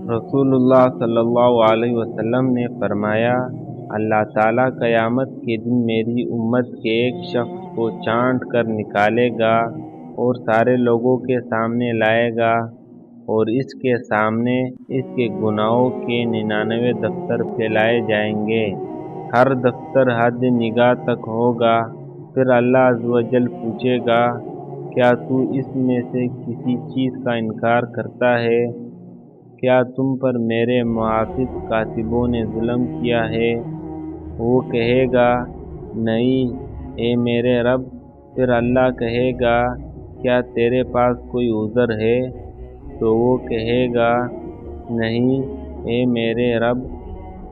رسول اللہ صلی اللہ علیہ وسلم نے فرمایا، اللہ تعالیٰ قیامت کے دن میری امت کے ایک شخص کو چھانٹ کر نکالے گا اور سارے لوگوں کے سامنے لائے گا، اور اس کے سامنے اس کے گناہوں کے 99 دفتر پھیلائے جائیں گے۔ ہر دفتر حد نگاہ تک ہوگا۔ پھر اللہ عز و جل پوچھے گا، کیا تو اس میں سے کسی چیز کا انکار کرتا ہے؟ کیا تم پر میرے محافظ کاتبوں نے ظلم کیا ہے؟ وہ کہے گا، نہیں اے میرے رب۔ پھر اللہ کہے گا، کیا تیرے پاس کوئی عذر ہے؟ تو وہ کہے گا، نہیں اے میرے رب۔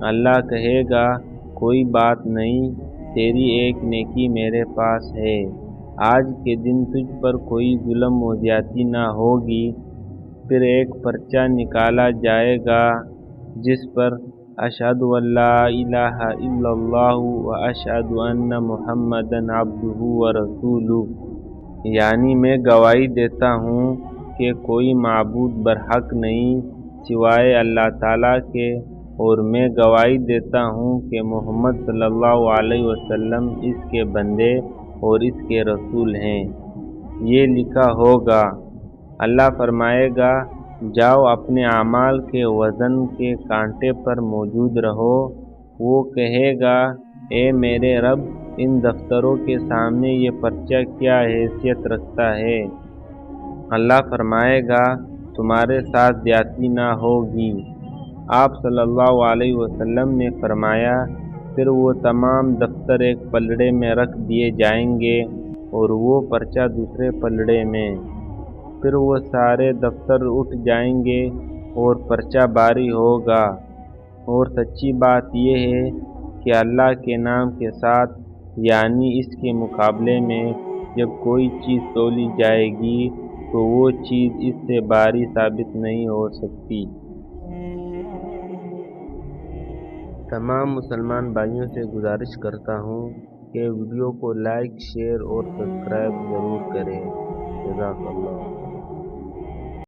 اللہ کہے گا، کوئی بات نہیں، تیری ایک نیکی میرے پاس ہے۔ آج کے دن تجھ پر کوئی ظلم و زیادتی نہ ہوگی۔ پھر ایک پرچہ نکالا جائے گا جس پر اشہد ان لا الہ الا اللہ و اشہد ان محمدًا عبدہ و رسولہ، یعنی میں گواہی دیتا ہوں کہ کوئی معبود برحق نہیں سوائے اللہ تعالیٰ کے، اور میں گواہی دیتا ہوں کہ محمد صلی اللہ علیہ وسلم اس کے بندے اور اس کے رسول ہیں۔ یہ لکھا ہوگا۔ اللہ فرمائے گا، جاؤ اپنے اعمال کے وزن کے کانٹے پر موجود رہو۔ وہ کہے گا، اے میرے رب، ان دفتروں کے سامنے یہ پرچہ کیا حیثیت رکھتا ہے؟ اللہ فرمائے گا، تمہارے ساتھ زیادتی نہ ہوگی۔ آپ صلی اللہ علیہ وسلم نے فرمایا، پھر وہ تمام دفتر ایک پلڑے میں رکھ دیے جائیں گے اور وہ پرچہ دوسرے پلڑے میں۔ پھر وہ سارے دفتر اٹھ جائیں گے اور پرچہ باری ہوگا۔ اور سچی بات یہ ہے کہ اللہ کے نام کے ساتھ، یعنی اس کے مقابلے میں جب کوئی چیز تولی جائے گی تو وہ چیز اس سے باری ثابت نہیں ہو سکتی۔ تمام مسلمان بھائیوں سے گزارش کرتا ہوں کہ ویڈیو کو لائک، شیئر اور سبسکرائب ضرور کریں۔ جزاک اللہ۔